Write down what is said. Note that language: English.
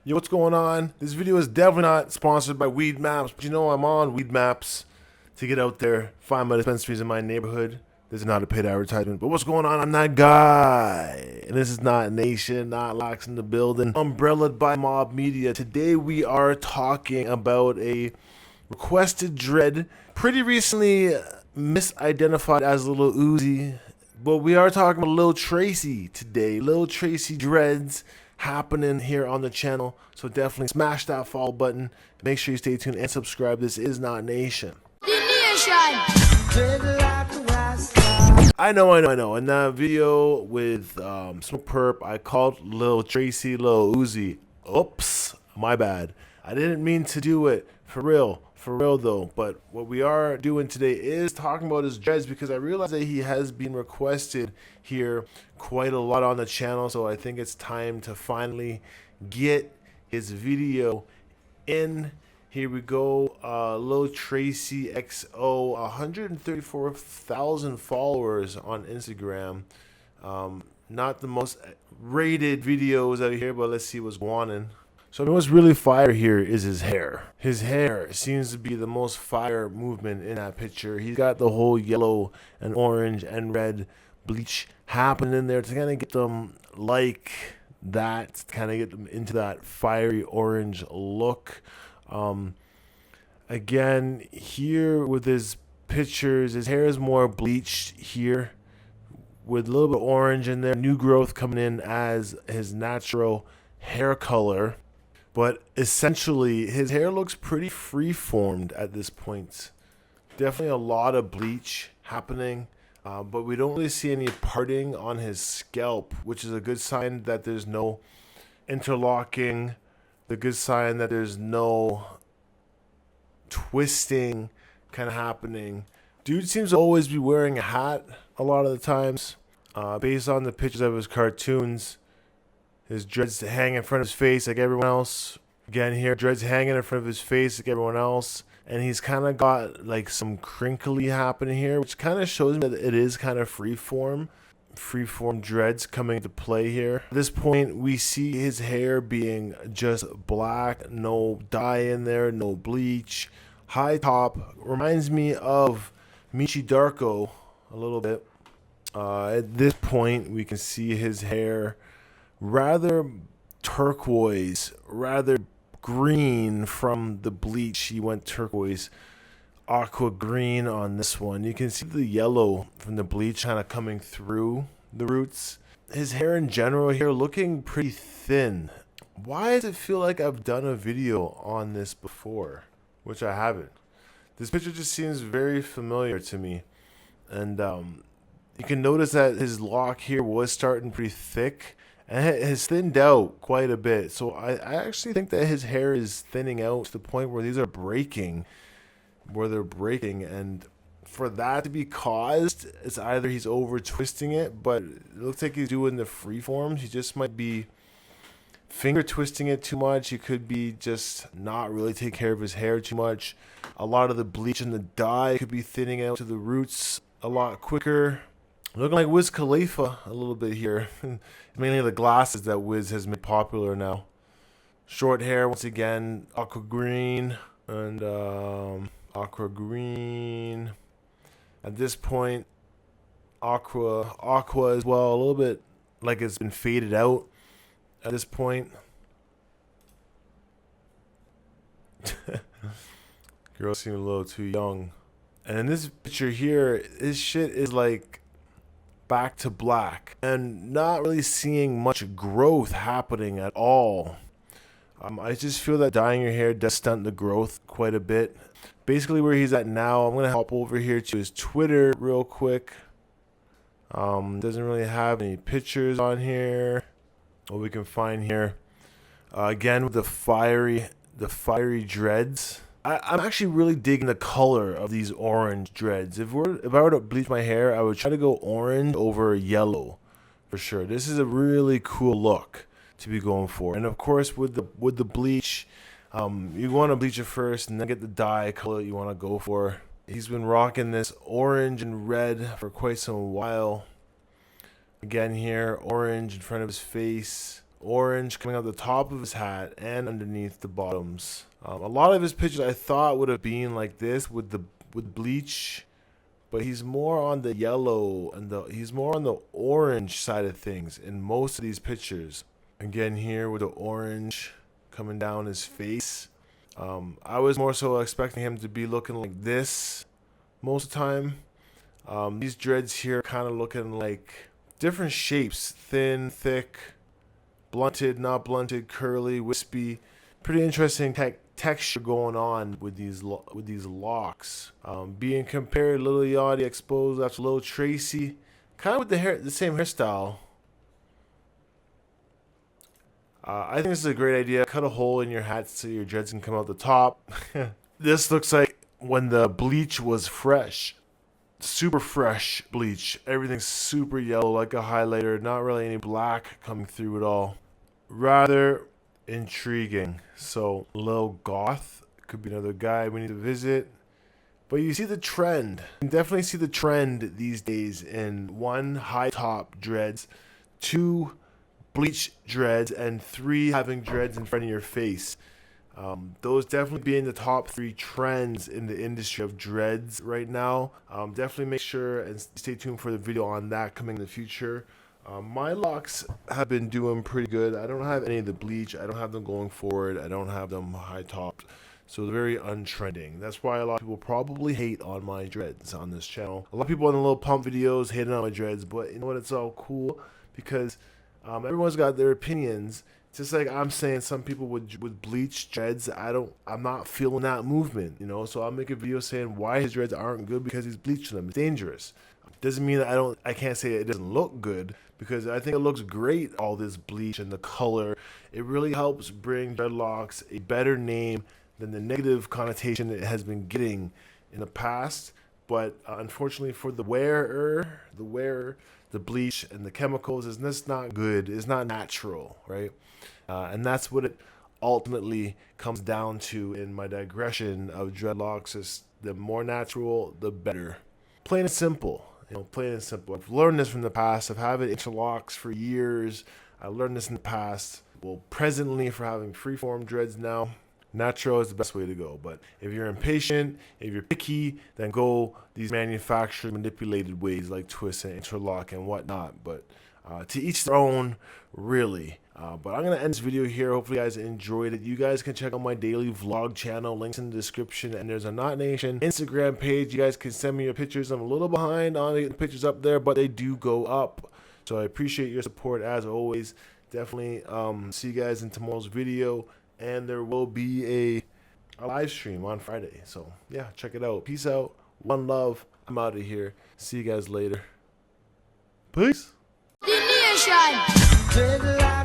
Yo, what's going on? This video is definitely not sponsored by Weed Maps, but you know I'm on Weed Maps to get out there, find my dispensaries in my neighborhood. This is not a paid advertisement, but what's going on? I'm that guy, and this is Not Nation, Not Locks in the building, umbrellaed by Mob Media. Today we are talking about a requested dread, pretty recently misidentified as Lil Uzi, but we are talking about Lil Tracy today. Lil Tracy dreads happening here on the channel, so definitely smash that follow button. Make sure you stay tuned and subscribe. This is Not Nation. I know. In that video with Smoke Perp, I called Lil Tracy Lil Uzi. Oops, my bad. I didn't mean to do it. For real though. But what we are doing today is talking about his dreads, because I realize that he has been requested here quite a lot on the channel. So I think it's time to finally get his video in. Here we go. Lil Tracy XO, 134,000 followers on Instagram. Not the most rated videos out here, but let's see what's going on. So what's really fire here is his hair. His hair seems to be the most fire movement in that picture. He's got the whole yellow and orange and red bleach happening in there to kind of get them like that, to kind of get them into that fiery orange look. Again, here with his pictures, his hair is more bleached here with a little bit of orange in there. New growth coming in as his natural hair color. But essentially, his hair looks pretty free-formed at this point. Definitely a lot of bleach happening, but we don't really see any parting on his scalp, which is a good sign that there's no interlocking, the good sign that there's no twisting kind of happening. Dude seems to always be wearing a hat a lot of the times. Based on the pictures of his cartoons, his dreads hang in front of his face like everyone else. Again here, dreads hanging in front of his face like everyone else. And he's kind of got like some crinkly happening here, which kind of shows me that it is kind of freeform dreads coming into play here. At this point, we see his hair being just black, no dye in there, no bleach. High top, reminds me of Michi Darko a little bit. At this point, we can see his hair rather turquoise, rather green from the bleach. He went turquoise, aqua green on this one. You can see the yellow from the bleach kind of coming through the roots. His hair in general here looking pretty thin. Why does it feel like I've done a video on this before? Which I haven't. This picture just seems very familiar to me. And you can notice that his lock here was starting pretty thick and it has thinned out quite a bit. So I actually think that his hair is thinning out to the point where these are breaking. And for that to be caused, it's either he's over twisting it, but it looks like he's doing the free forms. He just might be finger twisting it too much. He could be just not really take care of his hair too much. A lot of the bleach and the dye could be thinning out to the roots a lot quicker. Looking like Wiz Khalifa a little bit here. Mainly the glasses that Wiz has made popular now. Short hair once again, aqua green and aqua green. At this point, aqua as well, a little bit like it's been faded out at this point. Girls seem a little too young. And in this picture here, his shit is like back to black and not really seeing much growth happening at all. I just feel that dyeing your hair does stunt the growth quite a bit. Basically where he's at now, I'm going to hop over here to his Twitter real quick. Doesn't really have any pictures on here. What we can find here. Again with the fiery dreads. I'm actually really digging the color of these orange dreads. If I were to bleach my hair, I would try to go orange over yellow for sure. This is a really cool look to be going for. And of course with the bleach, you want to bleach it first and then get the dye color you want to go for. He's been rocking this orange and red for quite some while. Again here, orange in front of his face, orange coming out the top of his hat and underneath the bottoms. A lot of his pictures I thought would have been like this with bleach, but he's more on the yellow and he's more on the orange side of things in most of these pictures. Again here with the orange coming down his face. I was more so expecting him to be looking like this most of the time. These dreads here kind of looking like different shapes: thin, thick, blunted, not blunted, curly, wispy. Pretty interesting texture going on with these locks. Being compared Lil Yachty exposed after Lil Tracy, kind of with the same hairstyle. I think this is a great idea. Cut a hole in your hat so your dreads can come out the top. This looks like when the bleach was fresh. Super fresh bleach. Everything's super yellow like a highlighter. Not really any black coming through at all. Rather intriguing. So Lil Goth could be another guy we need to visit. But you see the trend. You can definitely see the trend these days in 1, high top dreads, 2, bleach dreads, and 3, having dreads in front of your face. Those definitely being the top 3 trends in the industry of dreads right now. Definitely make sure and stay tuned for the video on that coming in the future. My locks have been doing pretty good. I don't have any of the bleach. I don't have them going forward. I don't have them high topped. So they're very untrending. That's why a lot of people probably hate on my dreads on this channel. A lot of people on the little pump videos hating on my dreads, but you know what? It's all cool because everyone's got their opinions. Just like I'm saying, some people with bleach dreads, I'm not feeling that movement, you know. So I'll make a video saying why his dreads aren't good because he's bleached them. It's dangerous. Doesn't mean that I can't say it doesn't look good, because I think it looks great, all this bleach and the color. It really helps bring dreadlocks a better name than the negative connotation it has been getting in the past. But unfortunately for the wearer, the bleach and the chemicals is just not good. It's not natural, right? And that's what it ultimately comes down to in my digression of dreadlocks. Is the more natural, the better. Plain and simple. You know, plain and simple. I've learned this from the past. I've had interlocks for years. I learned this in the past. Well, presently for having freeform dreads now, natural is the best way to go. But if you're impatient, if you're picky, then go these manufactured manipulated ways like twist and interlock and whatnot. But to each their own, really. But I'm going to end this video here. Hopefully you guys enjoyed it. You guys can check out my daily vlog channel. Links in the description. And there's a Knot Nation Instagram page. You guys can send me your pictures. I'm a little behind on getting pictures up there, but they do go up. So I appreciate your support as always. Definitely see you guys in tomorrow's video. And there will be a live stream on Friday. So yeah, check it out. Peace out. One love. I'm out of here. See you guys later. Peace. The nation.